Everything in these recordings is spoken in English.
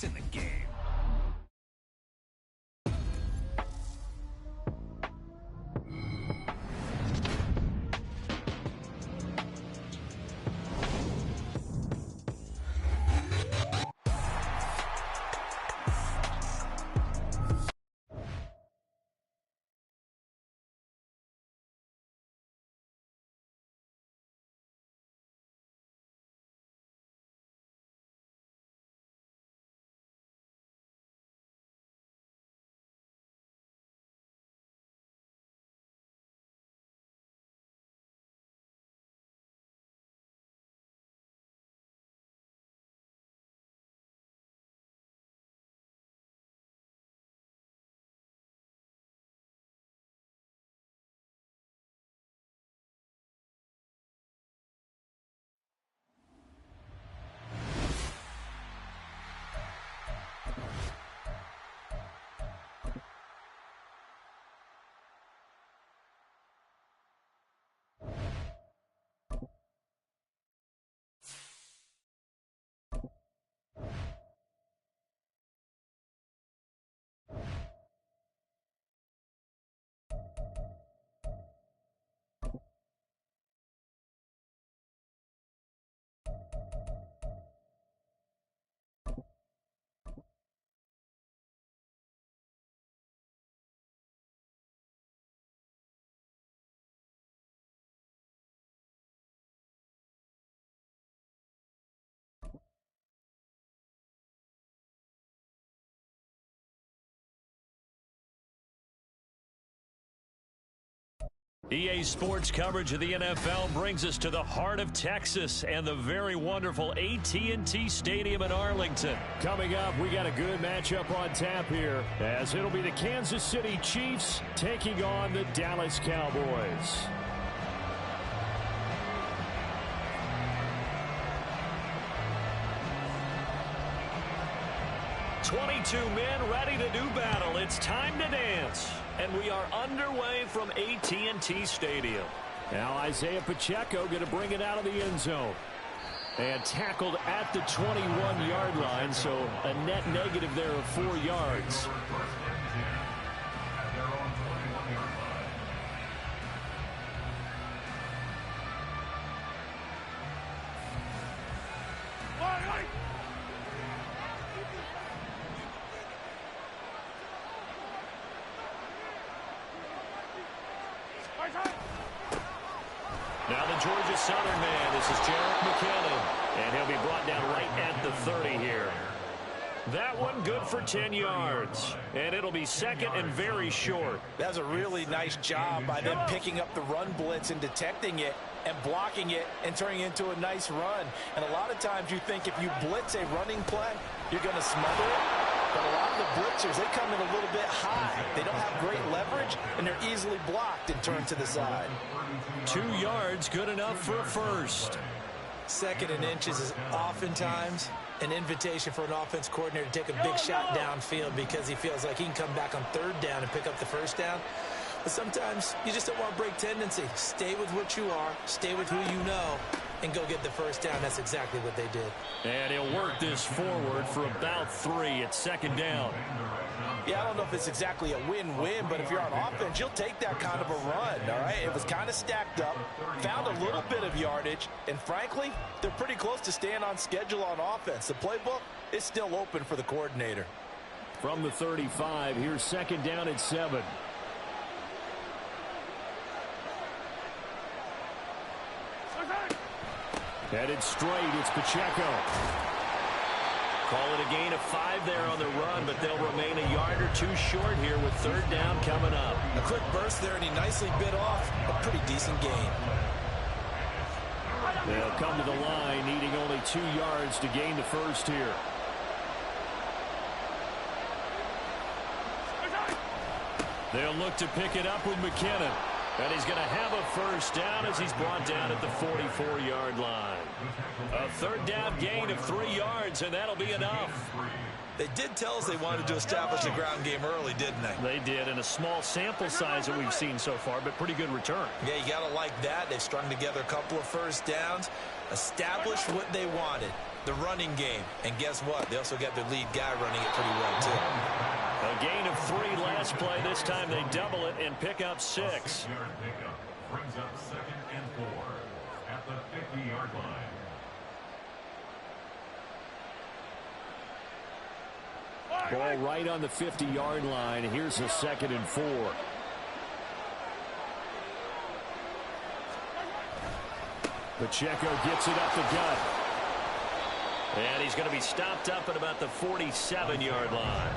It's in the game. EA Sports coverage of the NFL brings us to the heart of Texas and the very wonderful AT&T Stadium in Arlington. Coming up, we got a good matchup on tap here, as it'll be the Kansas City Chiefs taking on the Dallas Cowboys. "22 men ready to do battle. It's time to dance." And we are underway from AT&T Stadium. Now Isaiah Pacheco going to bring it out of the end zone. And tackled at the 21-yard line, so a net negative there of 4 yards. Now the Georgia Southern man, this is Jarek McKinnon, and he'll be brought down right at the 30 here. That one good for 10 yards, and it'll be second and very short. That's a really nice job by them picking up the run blitz and detecting it and blocking it and turning it into a nice run. And a lot of times you think if you blitz a running play, you're going to smother it. But a lot of the blitzers, they come in a little bit high. They don't have great leverage, and they're easily blocked and turned to the side. 2 yards, good enough for a first. Second and inches is oftentimes an invitation for an offense coordinator to take a big shot downfield because he feels like he can come back on third down and pick up the first down. But sometimes you just don't want to break tendency. Stay with what you are, stay with who you know, and go get the first down. That's exactly what they did. And he'll work this forward for about 3 at second down. Yeah, I don't know if it's exactly a win-win, but if you're on offense, you'll take that kind of a run, all right? It was kind of stacked up, found a little bit of yardage, and frankly, they're pretty close to staying on schedule on offense. The playbook is still open for the coordinator. From the 35, here's second down at 7. Headed straight, it's Pacheco. Call it a gain of 5 there on the run, but they'll remain a yard or 2 short here with third down coming up. A quick burst there, and he nicely bit off a pretty decent gain. They'll come to the line, needing only 2 yards to gain the first here. They'll look to pick it up with McKinnon. And he's going to have a first down as he's brought down at the 44-yard line. A third down gain of 3 yards, and that'll be enough. They did tell us they wanted to establish the ground game early, didn't they? They did, in a small sample size that we've seen so far, but pretty good return. Yeah, you got to like that. They've strung together a couple of first downs, established what they wanted. the running game. And guess what? They also got their lead guy running it pretty well, too. A gain of 3 last play. This time they double it and pick up 6. Brings up 2nd and 4 at the 50-yard line. Ball right on the 50-yard line. Here's a 2nd and 4. Pacheco gets it up the gut. And he's going to be stopped up at about the 47-yard line.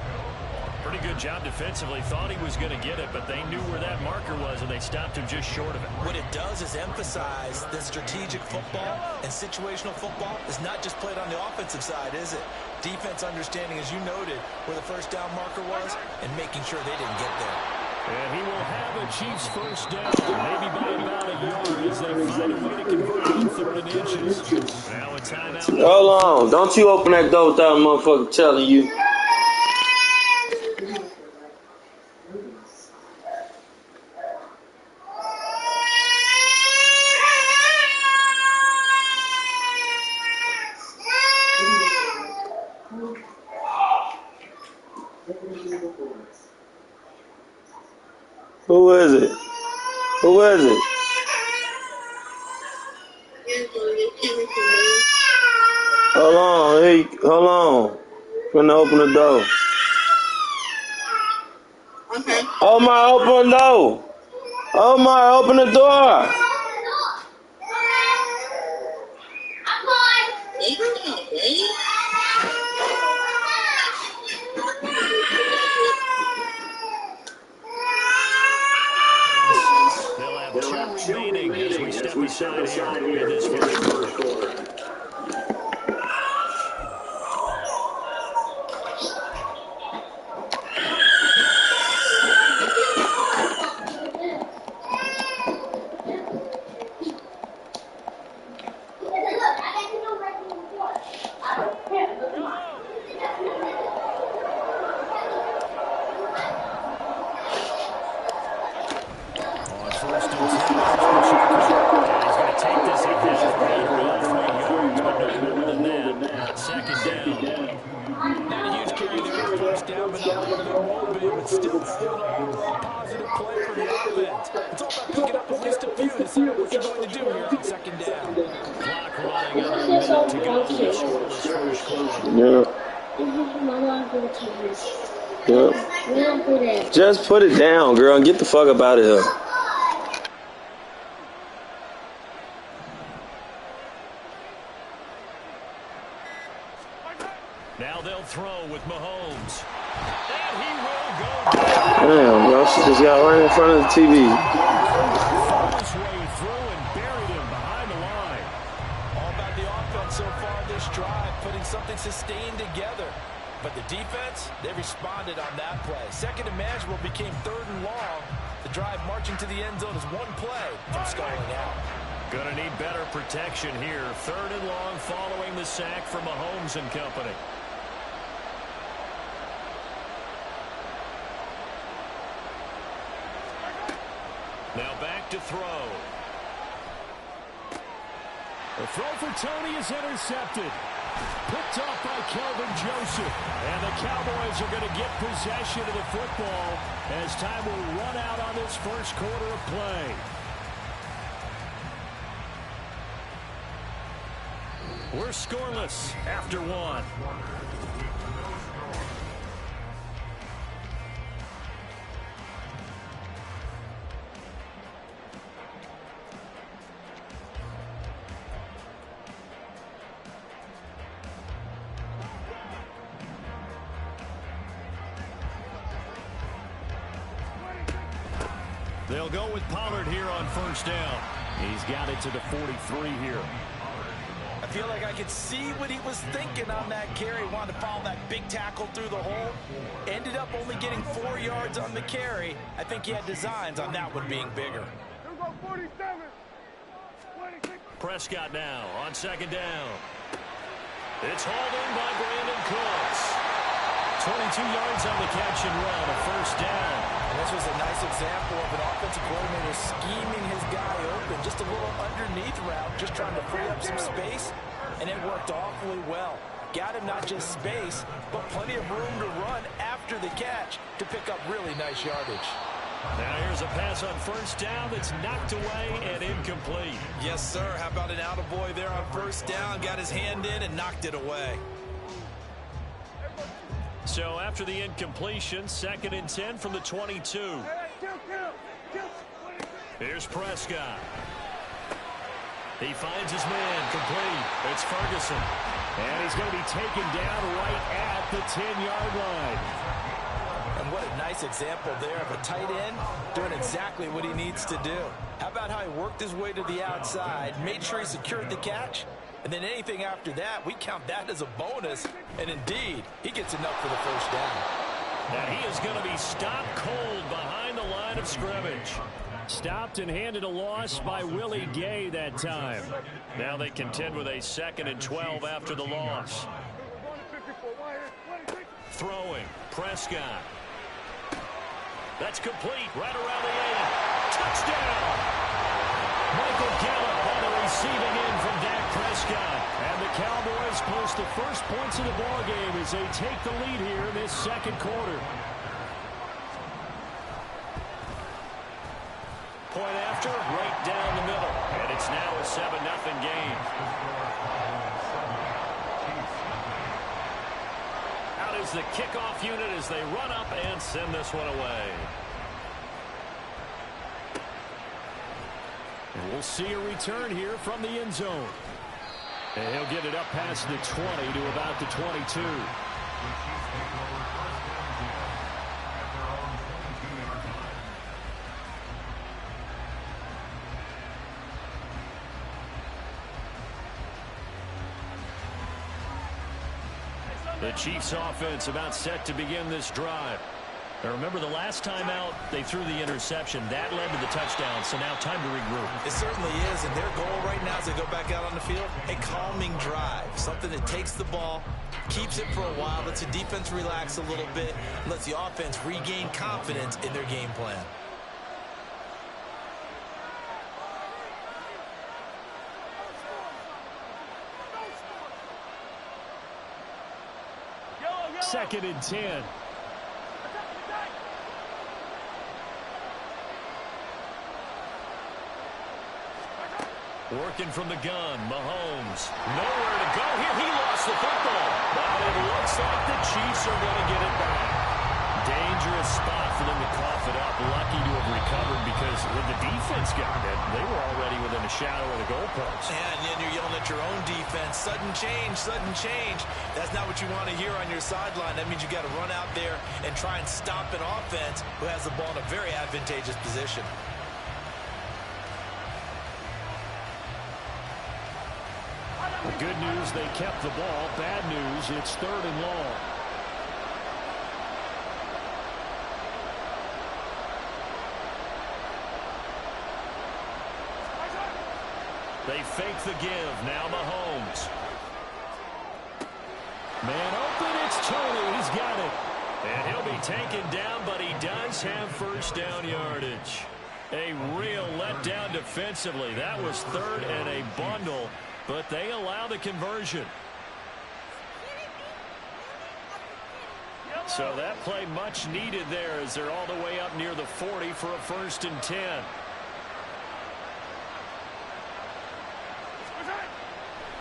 Pretty good job defensively. Thought he was going to get it, but they knew where that marker was, and they stopped him just short of it. What it does is emphasize that strategic football and situational football is not just played on the offensive side, is it? Defense understanding, as you noted, where the first down marker was and making sure they didn't get there. And he will have a Chiefs first down, maybe by about a yard as they find a way to convert on 3rd and inches. Now a timeout. Hold on. Don't you open that door without a motherfucker telling you. Who is it? Who is it? Hold on, hey, hold on. Finna open the door. Okay. Oh my, open the door. Oh my, open the door. They'll have 2 remaining as we step aside here in this first quarter. Yeah. Just put it down, girl, and get the fuck up out of here. Now they'll throw with Mahomes. And he will go. Damn, bro, she just got right in front of the TV. Fought his way through and buried him behind the line. All about the offense so far this drive, putting something sustained together. But the defense, they responded on that play. Second and manageable became 3rd and long. The drive marching to the end zone is 1 play from stalling out. Gonna need better protection here. 3rd and long following the sack from Mahomes and company. Now back to throw. The throw for Tony is intercepted. Picked off by Kelvin Joseph. And the Cowboys are going to get possession of the football as time will run out on this first quarter of play. We're scoreless after 1. They'll go with Pollard here on first down. He's got it to the 43 here. I feel like I could see what he was thinking on that carry. Wanted to follow that big tackle through the hole. Ended up only getting 4 yards on the carry. I think he had designs on that one being bigger. Prescott now on 2nd down. It's hauled in by Brandon Cooks. 22 yards on the catch and run, a first down. And this was a nice example of an offensive coordinator scheming his guy open. Just a little underneath route, just trying to free up some space. and it worked awfully well. Got him not just space, but plenty of room to run after the catch to pick up really nice yardage. Now here's a pass on first down that's knocked away and incomplete. Yes, sir. How about an attaboy there on first down? Got his hand in and knocked it away. So after the incompletion, 2nd and 10 from the 22. Here's Prescott. He finds his man complete. It's Ferguson. And he's going to be taken down right at the 10-yard line. And what a nice example there of a tight end doing exactly what he needs to do. How about how he worked his way to the outside, made sure he secured the catch, and then anything after that, we count that as a bonus. And indeed, he gets enough for the first down. And he is going to be stopped cold behind the line of scrimmage. Stopped and handed a loss by Willie Gay that time. Now they contend with a 2nd and 12 after the loss. Throwing, Prescott. That's complete, right around the 8. Touchdown! Michael Gallup on the receiving end from Dak Prescott. And the Cowboys post the first points of the ballgame as they take the lead here in this second quarter. Point after, right down the middle. And it's now a 7-0 game. Out is the kickoff unit as they run up and send this one away. And we'll see a return here from the end zone. And he'll get it up past the 20 to about the 22. The Chiefs offense about set to begin this drive. Now remember, the last time out, they threw the interception. That led to the touchdown, so now time to regroup. It certainly is, and their goal right now as they go back out on the field, a calming drive. Something that takes the ball, keeps it for a while, lets the defense relax a little bit, lets the offense regain confidence in their game plan. Second and 10. Working from the gun, Mahomes. Nowhere to go here. He lost the football. But it looks like the Chiefs are going to get it back. Dangerous spot for them to cough it up. Lucky to have recovered because when the defense got it, they were already within a shadow of the goalpost. And then you're yelling at your own defense. Sudden change, sudden change. That's not what you want to hear on your sideline. That means you got to run out there and try and stop an offense who has the ball in a very advantageous position. The good news, they kept the ball. Bad news, it's 3rd and long. They fake the give. Now Mahomes. Man open, it's Tony. He's got it. And he'll be taken down, but he does have first down yardage. A real letdown defensively. That was 3rd and a bundle, but they allow the conversion. So that play much needed there as they're all the way up near the 40 for a 1st and 10.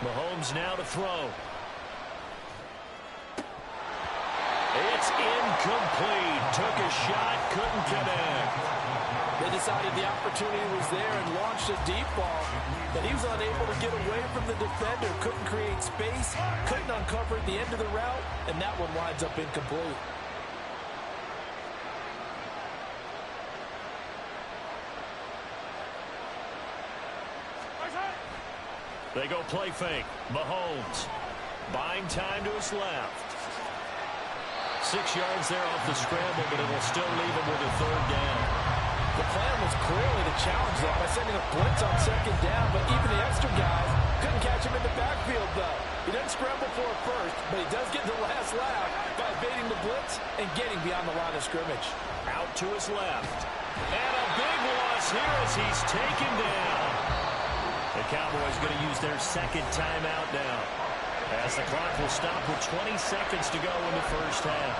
Mahomes now to throw. It's incomplete. Took a shot, couldn't connect. They decided the opportunity was there and launched a deep ball, but he was unable to get away from the defender, couldn't create space, couldn't uncover at the end of the route, and that one winds up incomplete. They go play fake. Mahomes buying time to his left. 6 yards there off the scramble, but it will still leave him with a 3rd down. The plan was clearly to challenge them by sending a blitz on 2nd down, but even the extra guys couldn't catch him in the backfield, though. He doesn't scramble for it first, but he does get the last laugh by evading the blitz and getting beyond the line of scrimmage. Out to his left. And a big loss here as he's taken down. The Cowboys going to use their second timeout now, as the clock will stop with 20 seconds to go in the first half.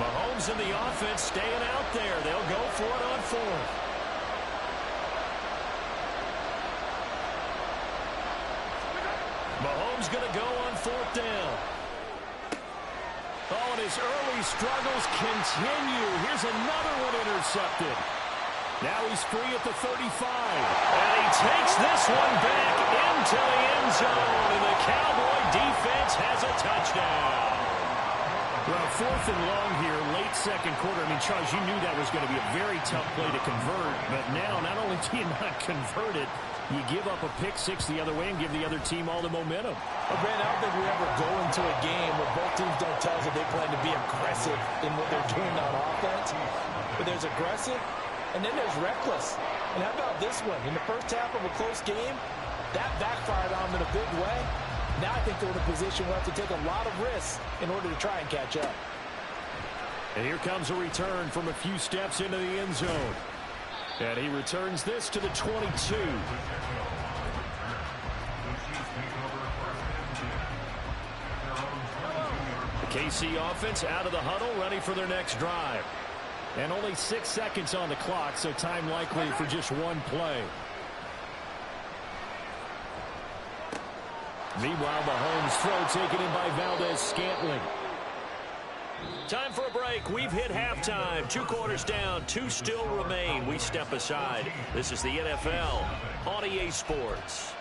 Mahomes and the offense staying out there. They'll go for it on fourth. Mahomes going to go on fourth down. Oh, and his early struggles continue. Here's another one intercepted. Now he's free at the 35. And he takes this one back into the end zone. And the Cowboy defense has a touchdown. Well, fourth and long here, late second quarter. I mean, Charles, you knew that was going to be a very tough play to convert. But now, not only do you not convert it, you give up a pick six the other way and give the other team all the momentum. Well, Brand, I don't think we ever go into a game where both teams don't tell us that they plan to be aggressive in what they're doing on offense. But there's aggressive, and then there's reckless. And how about this one? In the first half of a close game, that backfired on them in a big way. Now I think they're in a position where they have to take a lot of risks in order to try and catch up. And here comes a return from a few steps into the end zone. And he returns this to the 22. The KC offense out of the huddle, ready for their next drive. And only 6 seconds on the clock, so time likely for just one play. Meanwhile, Mahomes' throw taken in by Valdez-Scantling. Time for a break. We've hit halftime. 2 quarters down. 2 still remain. We step aside. This is the NFL on EA Sports.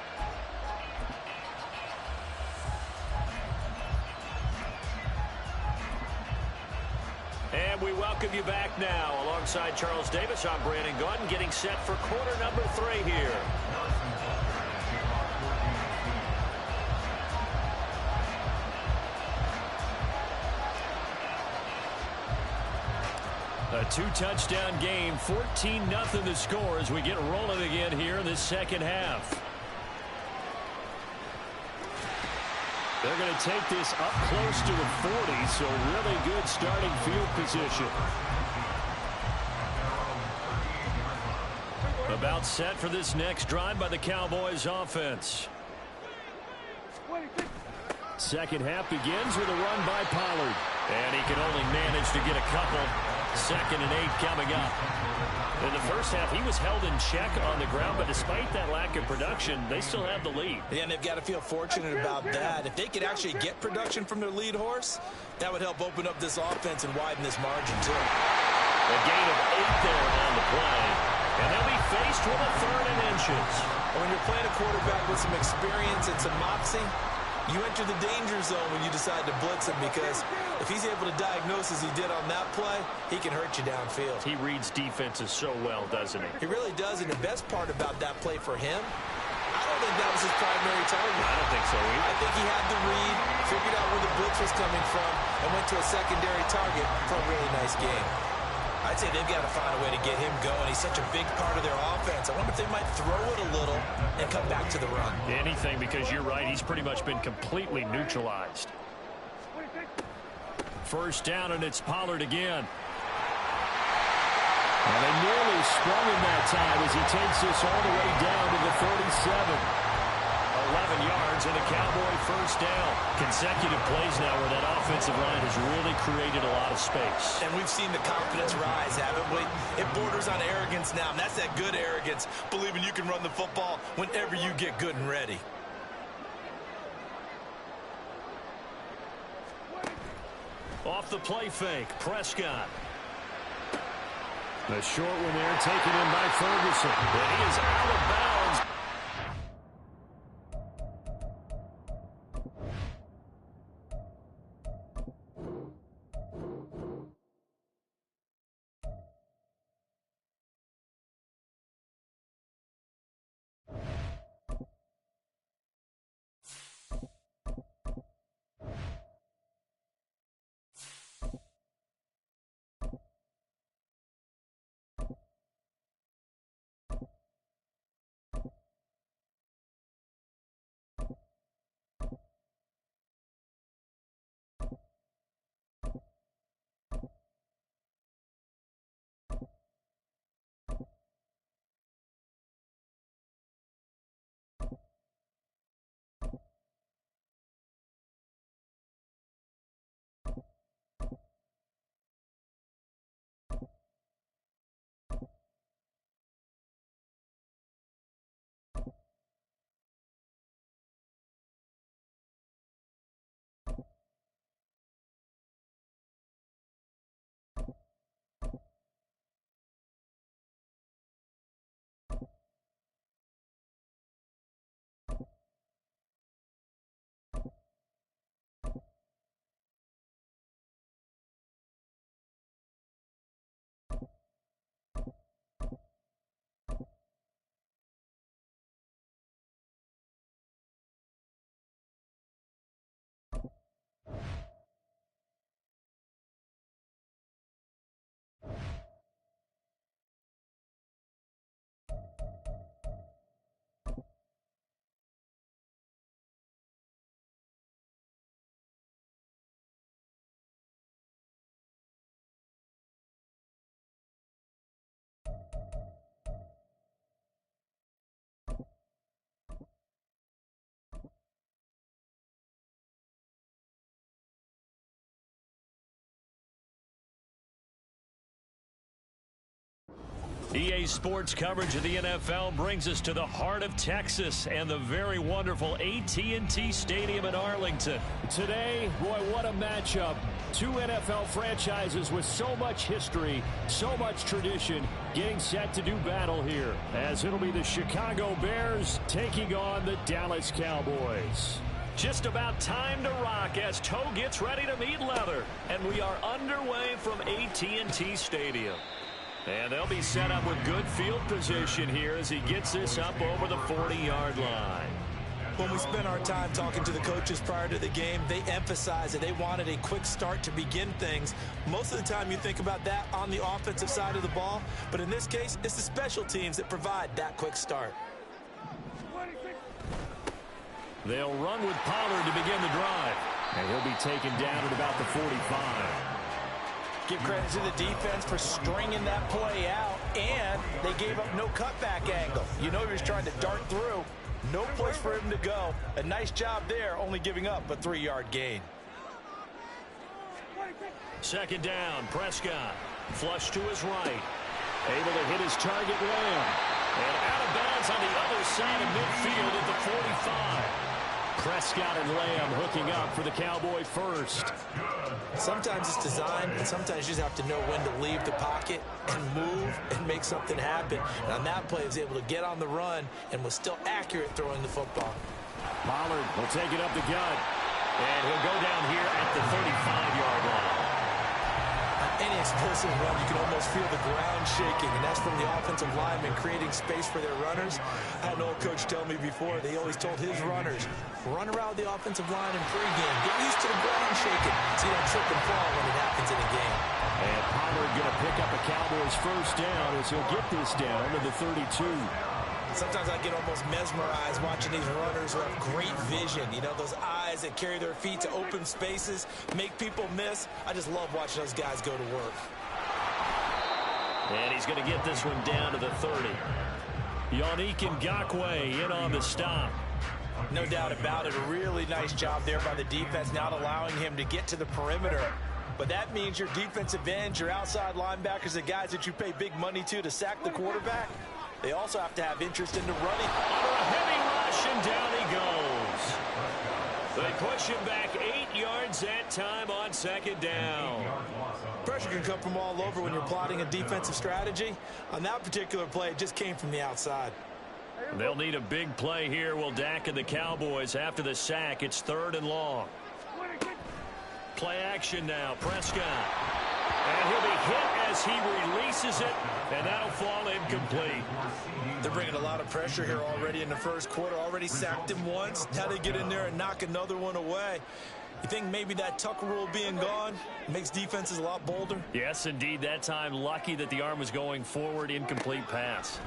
And we welcome you back now. Alongside Charles Davis, I'm Brandon Gaudin, getting set for quarter number 3 here. A 2-touchdown game, 14-0 the score as we get rolling again here in the second half. They're going to take this up close to the 40, so really good starting field position. About set for this next drive by the Cowboys offense. Second half begins with a run by Pollard. And he can only manage to get a couple. 2nd and 8 coming up. In the first half, he was held in check on the ground, but despite that lack of production, they still have the lead. Yeah, and they've got to feel fortunate about that. If they could actually get production from their lead horse, that would help open up this offense and widen this margin, too. A gain of 8 there on the play. And they'll be faced with a 3rd and inches. When you're playing a quarterback with some experience and some moxie, you enter the danger zone when you decide to blitz him, because if he's able to diagnose as he did on that play, he can hurt you downfield. He reads defenses so well, doesn't he? He really does, and the best part about that play for him, I don't think that was his primary target. I don't think so either. I think he had the read, figured out where the blitz was coming from, and went to a secondary target for a really nice game. I'd say they've got to find a way to get him going. He's such a big part of their offense. I wonder if they might throw it a little and come back to the run. Anything, because you're right. He's pretty much been completely neutralized. First down, and it's Pollard again. And they nearly sprung him that time as he takes this all the way down to the 37. 11 yards and a Cowboy first down. Consecutive plays now where that offensive line has really created a lot of space. And we've seen the confidence rise, haven't we? It borders on arrogance now, and that's that good arrogance, believing you can run the football whenever you get good and ready. Off the play fake, Prescott. The short one there taken in by Ferguson. And he is out of bounds. EA Sports coverage of the NFL brings us to the heart of Texas and the very wonderful AT&T Stadium in Arlington. Today, boy, what a matchup. Two NFL franchises with so much history, so much tradition, getting set to do battle here, as it'll be the Chicago Bears taking on the Dallas Cowboys. Just about time to rock as toe gets ready to meet leather, and we are underway from AT&T Stadium. And they'll be set up with good field position here as he gets this up over the 40-yard line. When we spent our time talking to the coaches prior to the game, they emphasized that they wanted a quick start to begin things. Most of the time you think about that on the offensive side of the ball, but in this case, it's the special teams that provide that quick start. They'll run with Pollard to begin the drive, and he'll be taken down at about the 45. Give credit to the defense for stringing that play out, and they gave up no cutback angle. You know he was trying to dart through. No place for him to go. A nice job there, only giving up a 3-yard gain. Second down, Prescott. Flush to his right. Able to hit his target, Lamb. And out of bounds on the other side of midfield at the 45. Prescott and Lamb hooking up for the Cowboy first. Sometimes it's designed, and sometimes you just have to know when to leave the pocket and move and make something happen. And on that play, he was able to get on the run and was still accurate throwing the football. Pollard will take it up the gut, and he'll go down here at the 35-yard line. Any explosive run, you can almost feel the ground shaking, and that's from the offensive linemen creating space for their runners. I had an old coach tell me before, they always told his runners, run around the offensive line in pregame. Get used to the ground shaking so you don't trip and fall when it happens in a game. And Pollard going to pick up a Cowboys first down as he'll get this down to the 32. Sometimes I get almost mesmerized watching these runners who have great vision. You know, those eyes that carry their feet to open spaces, make people miss. I just love watching those guys go to work. And he's going to get this one down to the 30. Yannick Ngakoue in on the stop. No doubt about it. A really nice job there by the defense, not allowing him to get to the perimeter. But that means your defensive ends, your outside linebackers, the guys that you pay big money to sack the quarterback, they also have to have interest in the running. Under a heavy rush, and down he goes. They push him back 8 yards that time on second down. Pressure can come from all over when you're plotting a defensive strategy. On that particular play, it just came from the outside. They'll need a big play here. Will Dak and the Cowboys after the sack. It's 3rd and long. Play action now. Prescott. And he'll be hit as he releases it, and that'll fall incomplete. They're bringing a lot of pressure here already in the first quarter. Already sacked him once. Now they get in there and knock another one away. You think maybe that Tucker rule being gone makes defenses a lot bolder? Yes, indeed. That time, lucky that the arm was going forward. Incomplete pass.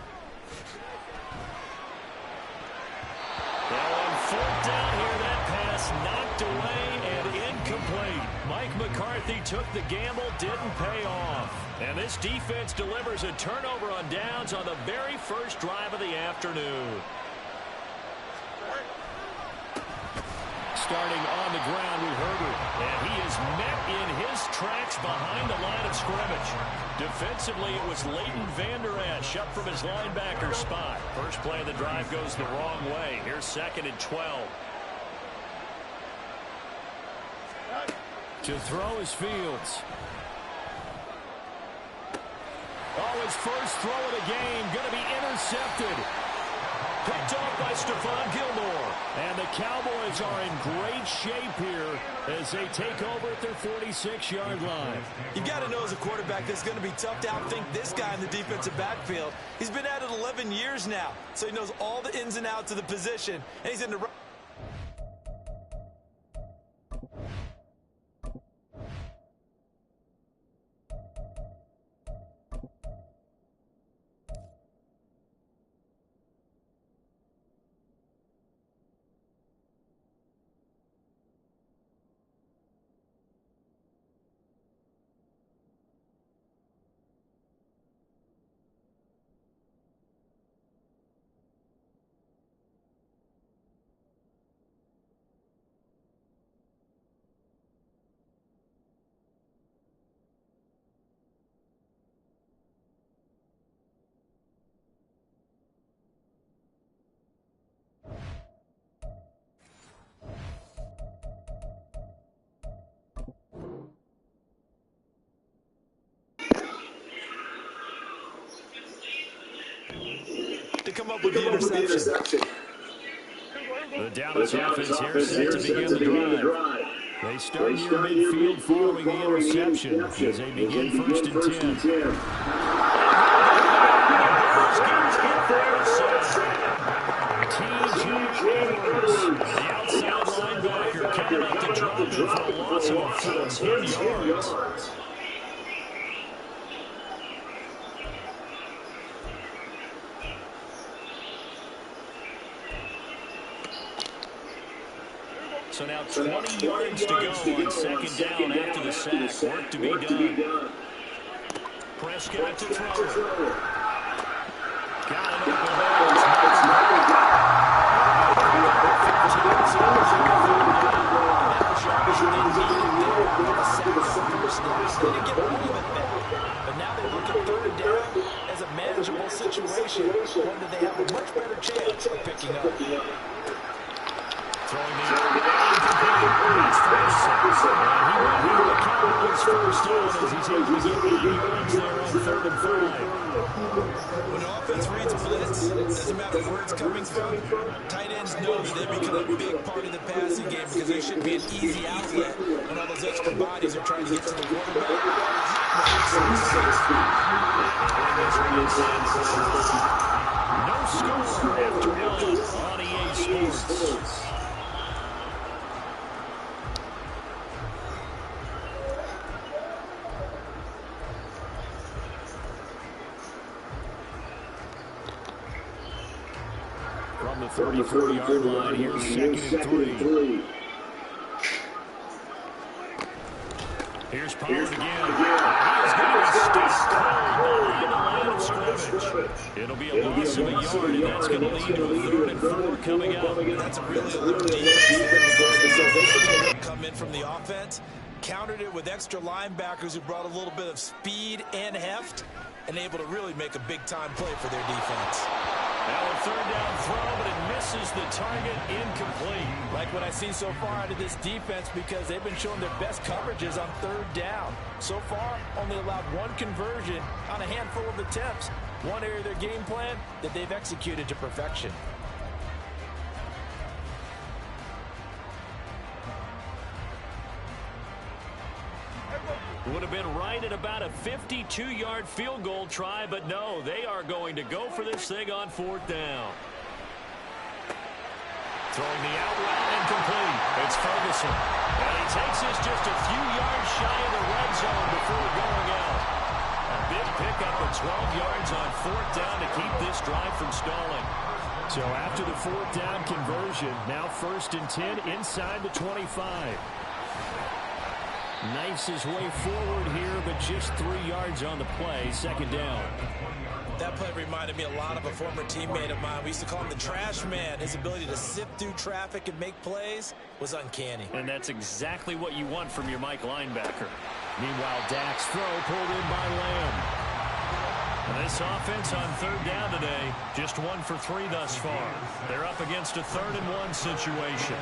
Now on 4th down here, that pass knocked away and incomplete. Mike McCarthy took the gamble, didn't pay off. And this defense delivers a turnover on downs on the very first drive of the afternoon. Starting on the ground with Herbert. And he is met in his tracks behind the line of scrimmage. Defensively, it was Leighton Vander Esch up from his linebacker spot. First play of the drive goes the wrong way. Here's 2nd and 12. To throw is Fields. Oh, his first throw of the game going to be intercepted. Picked off by Stephon Gilmore. And the Cowboys are in great shape here as they take over at their 46-yard line. You've got to know as a quarterback it's going to be tough to outthink this guy in the defensive backfield. He's been at it 11 years now, so he knows all the ins and outs of the position, and he's in the right. come up with the interception. The Dallas offense here set to begin the drive. They start near midfield following the interception as they begin 1st and 10. T.J. Edwards, the outside linebacker, coming up to drop it for a loss of about 10 yards. So now 20 yards to go on 2nd down after the sack. Work to be done. Prescott to throw. Got it open there. But now they look at 3rd down as a manageable situation, one that they have a much better chance of picking up. Throwing the That's Ferguson. And he went here to Cowboys 1st down as he's able to get 8 yards there on 3rd and 5. When the offense reads a blitz, it doesn't matter where it's coming from. Tight ends know that they become a big part of the passing game because they should be an easy outlet when all those extra bodies are trying to get to the quarterback. No score after one on EA Sports. From the 34-yard line, here's 2nd and 3. Here's Pollard again. He's going to be stuck behind the line of scrimmage. It'll be a loss of a yard, and that's going to lead to a 3rd and 4 coming up. That's a really alert defense. Come in from the offense, countered it with extra linebackers who brought a little bit of speed and heft, and able to really make a big-time play for their defense. Now a 3rd down throw, but it misses the target, incomplete. Like what I've seen so far out of this defense because they've been showing their best coverages on 3rd down. So far, only allowed 1 conversion on a handful of attempts. One area of their game plan that they've executed to perfection. Would have been right at about a 52-yard field goal try, but no, they are going to go for this thing on 4th down. Throwing the out route incomplete. It's Ferguson. And he takes us just a few yards shy of the red zone before going out. A big pickup of 12 yards on 4th down to keep this drive from stalling. So after the 4th down conversion, now 1st and 10 inside the 25. Knifes his way forward here, but just 3 yards on the play. 2nd down. That play reminded me a lot of a former teammate of mine. We used to call him the trash man. His ability to sift through traffic and make plays was uncanny. And that's exactly what you want from your Mike linebacker. Meanwhile, Dak's throw pulled in by Lamb. And this offense on 3rd down today, just 1 for 3 thus far. They're up against a 3rd and 1 situation.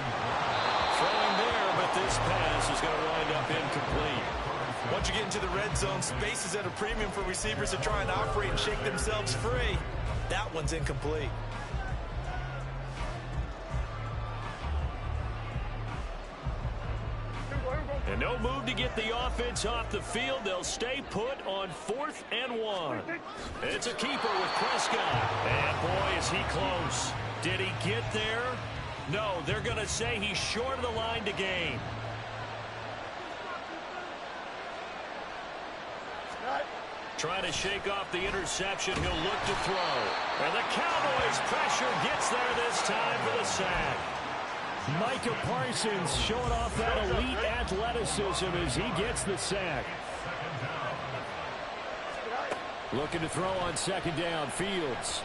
Throwing there, but this pass is going to wind up incomplete. Once you get into the red zone, space is at a premium for receivers to try and operate and shake themselves free. That one's incomplete. And no move to get the offense off the field. They'll stay put on 4th and 1. It's a keeper with Prescott. And boy, is he close. Did he get there? No, they're going to say he's short of the line to gain. Trying to shake off the interception. He'll look to throw. And the Cowboys' pressure gets there this time for the sack. Micah Parsons showing off that elite athleticism as he gets the sack. Looking to throw on 2nd down. Fields.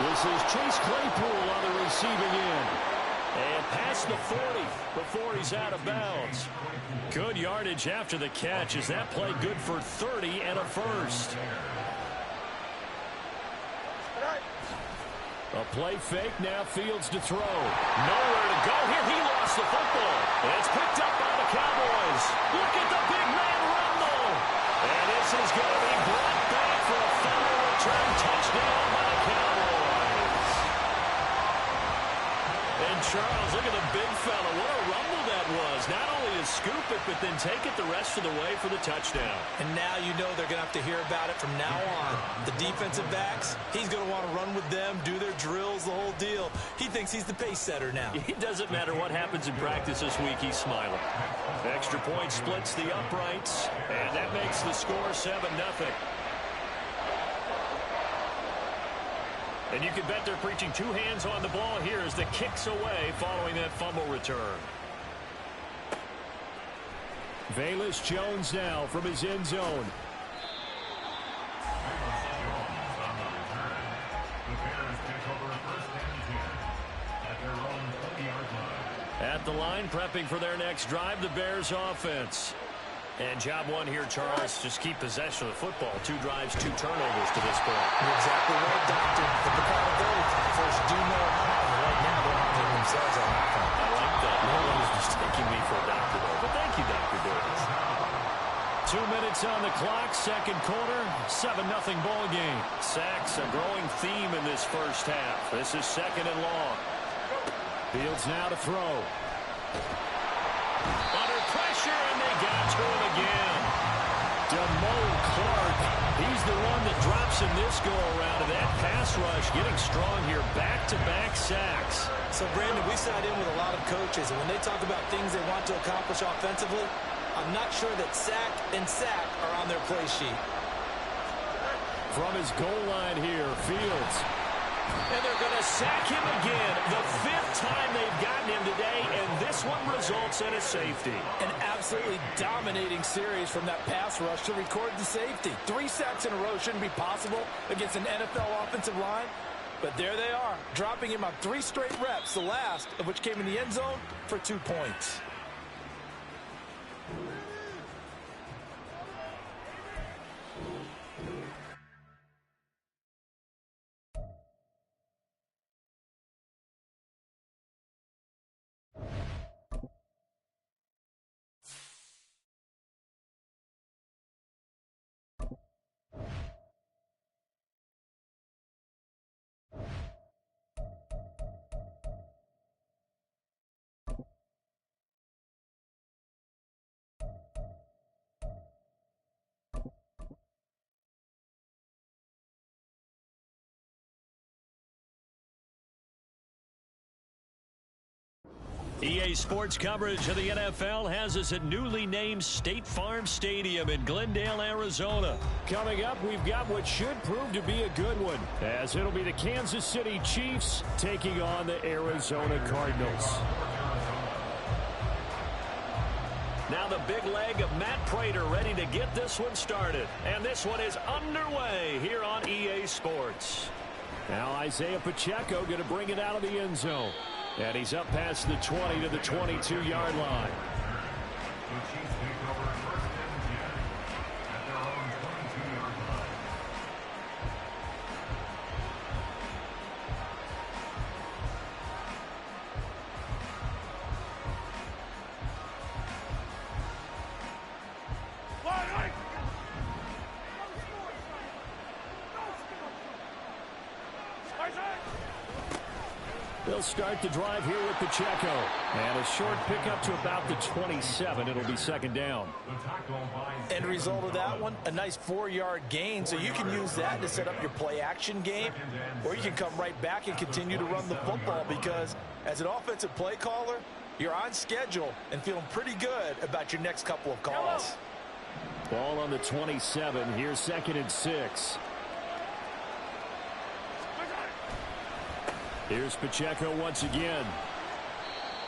This is Chase Claypool on the receiving end. And past the 40 before he's out of bounds. Good yardage after the catch as that play good for 30 and a first. A play fake, now Fields to throw. Nowhere to go here. He lost the football. It's picked up by the Cowboys. Look at the big man rumble. And this is going to be brought back for a final return touchdown by the Cowboys. And Charles, look at the big fella. What a rumble that was. Not only to scoop it, but then take it the rest of the way for the touchdown. And now you know they're going to have to hear about it from now on. The defensive backs, he's going to want to run with them, do their drills, the whole deal. He thinks he's the pace setter now. It doesn't matter what happens in practice this week, he's smiling. Extra point splits the uprights, and that makes the score 7-0. And you can bet they're preaching two hands on the ball here as the kick's away following that fumble return. Velus Jones now from his end zone. At the line, prepping for their next drive, the Bears offense. And job one here, Charles, just keep possession of the football. 2 drives, 2 turnovers to this point. You're exactly right, Doctor. But the probability first do no harm. Right now, they're harming themselves on that front. I like that. No one is mistaking me for a doctor, though. But thank you, Dr. Davis. 2 minutes on the clock, second quarter, 7-0 ball game. Sacks, a growing theme in this first half. This is second and long. Fields now to throw. Under pressure, and they got to him again. Clark, he's the one that drops in this go-around, and that pass rush getting strong here. Back-to-back sacks. So, Brandon, we sat in with a lot of coaches, and when they talk about things they want to accomplish offensively, I'm not sure that sack and sack are on their play sheet. From his goal line here, Fields. And they're going to sack him again. The 5th time they've gotten him today, and this one results in a safety. An absolutely dominating series from that pass rush to record the safety. 3 sacks in a row shouldn't be possible against an NFL offensive line. But there they are, dropping him on 3 straight reps, the last of which came in the end zone for 2 points. EA Sports coverage of the NFL has us at newly named State Farm Stadium in Glendale, Arizona. Coming up, we've got what should prove to be a good one, as it'll be the Kansas City Chiefs taking on the Arizona Cardinals. Now the big leg of Matt Prater ready to get this one started. And this one is underway here on EA Sports. Now Isaiah Pacheco going to bring it out of the end zone. And he's up past the 20 to the 22-yard line. They'll start the drive here with Pacheco. And a short pickup to about the 27. It'll be second down. End result of that one, a nice 4-yard gain. So you can use that to set up your play-action game. Or you can come right back and continue to run the football because as an offensive play caller, you're on schedule and feeling pretty good about your next couple of calls. Ball on the 27. Here's second and 6. Here's Pacheco once again.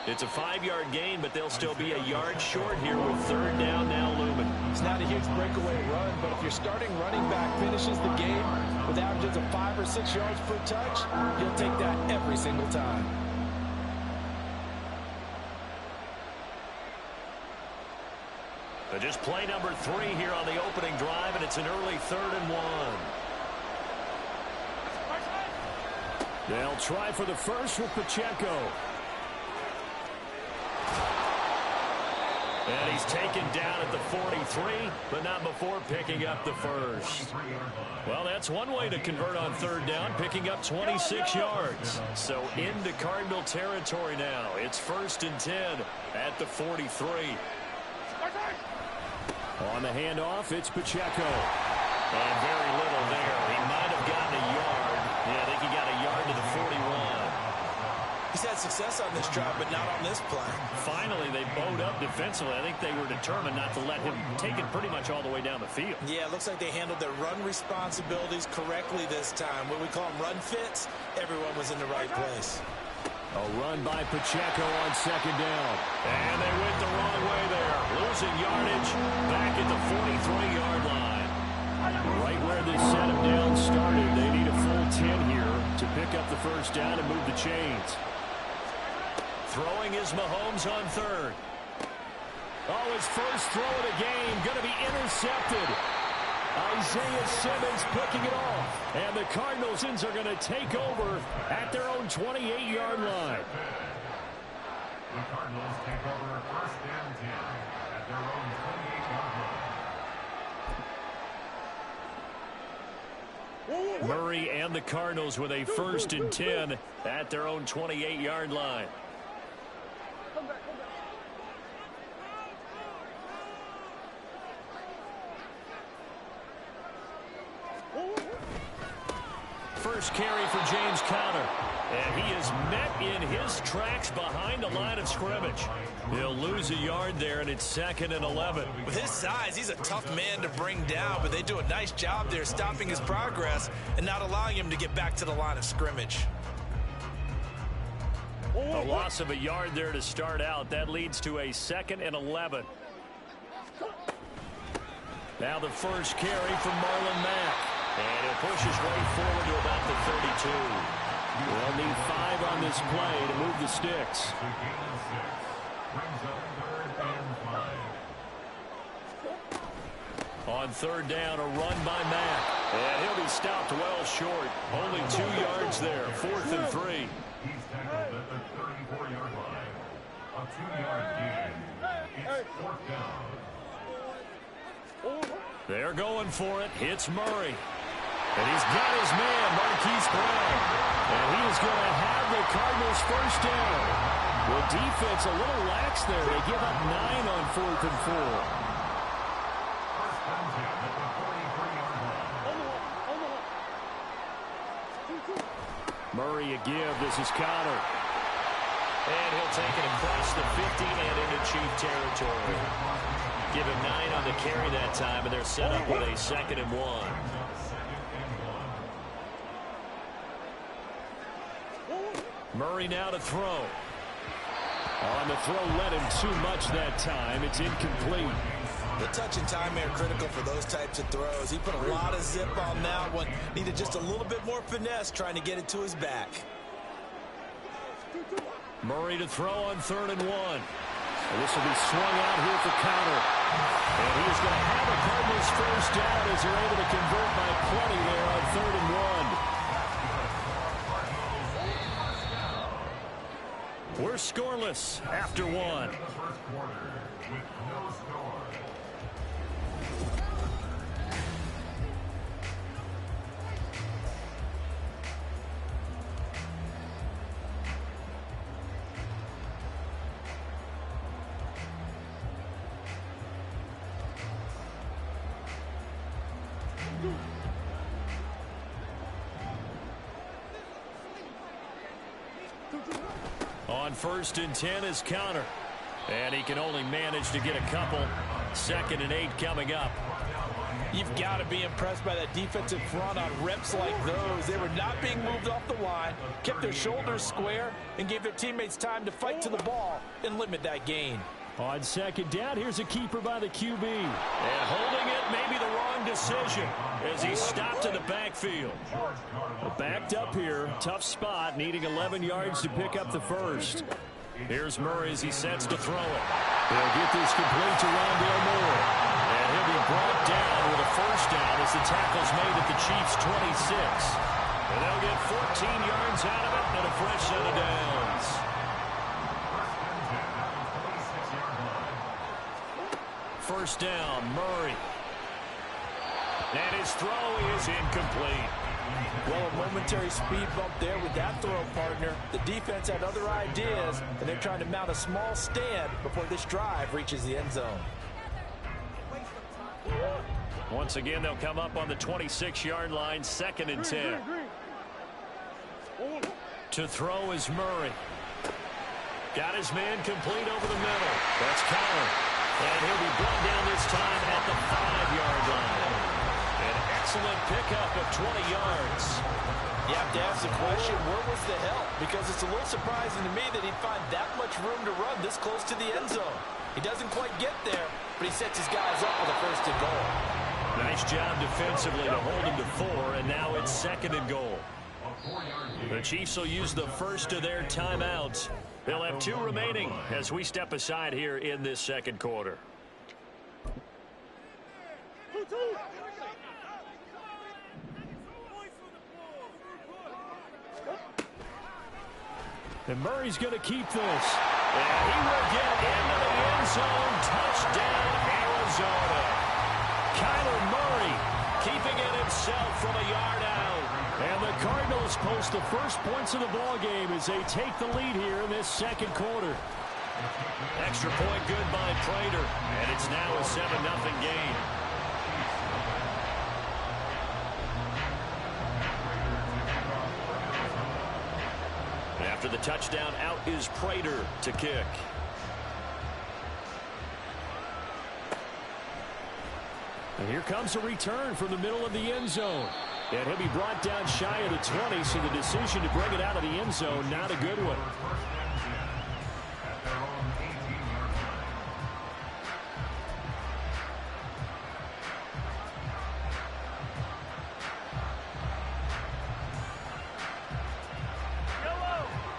It's a 5-yard gain, but they'll still be a yard short here with third down now looming. It's not a huge breakaway run, but if your starting running back finishes the game with averages of 5 or 6 yards per touch, you'll take that every single time. But just play number 3 here on the opening drive, and it's an early 3rd and 1. They'll try for the first with Pacheco. And he's taken down at the 43, but not before picking up the first. Well, that's one way to convert on third down, picking up 26 yards. So into Cardinal territory now. It's 1st and 10 at the 43. On the handoff, it's Pacheco. And very little there. He might have gotten a yard. Yeah, I think he got a yard to the 41. He's had success on this drive, but not on this play. Finally, they bowed up defensively. I think they were determined not to let him take it pretty much all the way down the field. Yeah, it looks like they handled their run responsibilities correctly this time. What we call them run fits, everyone was in the right place. A run by Pacheco on 2nd down. And they went the wrong way there. Losing yardage back at the 43-yard line. Right where this set him down started, they need a full 10 here to pick up the first down and move the chains. Throwing is Mahomes on 3rd. Oh, his first throw of the game going to be intercepted. Isaiah Simmons picking it off. And the Cardinals are going to take over at their own 28-yard line. The Cardinals take over 1st and 10 at their own 28-yard line. Murray and the Cardinals with a 1st and 10 at their own 28-yard line. First carry for James Conner. And he is met in his tracks behind the line of scrimmage. He'll lose a yard there, and it's 2nd and 11. With his size, he's a tough man to bring down, but they do a nice job there stopping his progress and not allowing him to get back to the line of scrimmage. A loss of a yard there to start out. That leads to a 2nd and 11. Now the first carry from Marlon Mack. And he'll push his way forward to about the 32. They'll need 5 on this play to move the sticks. On 3rd down, a run by Mack. And he'll be stopped well short. Only 2 yards there. 4th and 3. He's tackled at the 34-yard line. A 2-yard gain. It's 4th down. They're going for it. It's Murray. And he's got his man, Marquise Brown. And he is going to have the Cardinals first down. The defense a little lax there. They give up 9 on 4th and 4. Murray a give. This is Conner. And he'll take it across the 50 and into Chief territory. Give him 9 on the carry that time, and they're set up with a 2nd and 1. Murray now to throw. On the throw, led him too much that time. It's incomplete. The touch and time are critical for those types of throws. He put a lot of zip on that one. Needed just a little bit more finesse trying to get it to his back. Murray to throw on 3rd and 1. And this will be swung out here for Conner. And he is going to have a Cardinals first down as they're able to convert by plenty there on 3rd and 1. We're scoreless after 1. On 1st and 10 is Conner. And he can only manage to get a couple. 2nd and 8 coming up. You've got to be impressed by that defensive front on reps like those. They were not being moved off the line, kept their shoulders square, and gave their teammates time to fight to the ball and limit that gain. On 2nd down, here's a keeper by the QB. And holding it may be the wrong decision as he stopped in the backfield. Backed up here, tough spot, needing 11 yards to pick up the first. Here's Murray as he sets to throw it. They'll get this complete to Rondale Moore. And he'll be brought down with a first down as the tackle's made at the Chiefs' 26. And they'll get 14 yards out of it and a fresh set of downs. first down. Murray. And his throw is incomplete. Well, a momentary speed bump there with that throw, partner. The defense had other ideas, and they're trying to mount a small stand before this drive reaches the end zone. Once again, they'll come up on the 26-yard line, 2nd and 10. To throw is Murray. Got his man complete over the middle. That's Kyler. And he'll be brought down this time at the 5-yard line. An excellent pickup of 20 yards. You have to ask the question, where was the help? Because it's a little surprising to me that he'd find that much room to run this close to the end zone. He doesn't quite get there, but he sets his guys up with a 1st and goal. Nice job defensively to hold him to 4, and now it's 2nd and goal. The Chiefs will use the first of their timeouts. They'll have 2 remaining as we step aside here in this 2nd quarter. And Murray's going to keep this. And he will get into the end zone. Touchdown, Arizona. Kyler Murray keeping it himself from a yard out. And the Cardinals post the first points of the ballgame as they take the lead here in this 2nd quarter. Extra point good by Prater. And it's now a 7-0 game. After the touchdown, out is Prater to kick. And here comes a return from the middle of the end zone. And he'll be brought down shy of the 20, so the decision to bring it out of the end zone, not a good one.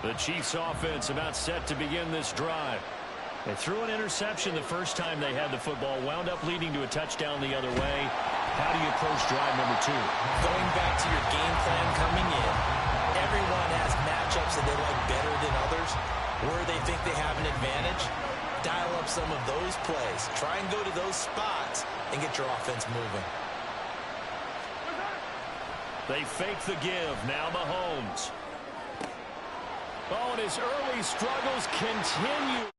The Chiefs offense about set to begin this drive. They threw an interception the first time they had the football, wound up leading to a touchdown the other way. How do you approach drive number 2? Going back to your game plan coming in, everyone has matchups that they like better than others. Where they think they have an advantage, dial up some of those plays. Try and go to those spots and get your offense moving. They fake the give. Now Mahomes. Oh, and his early struggles continue.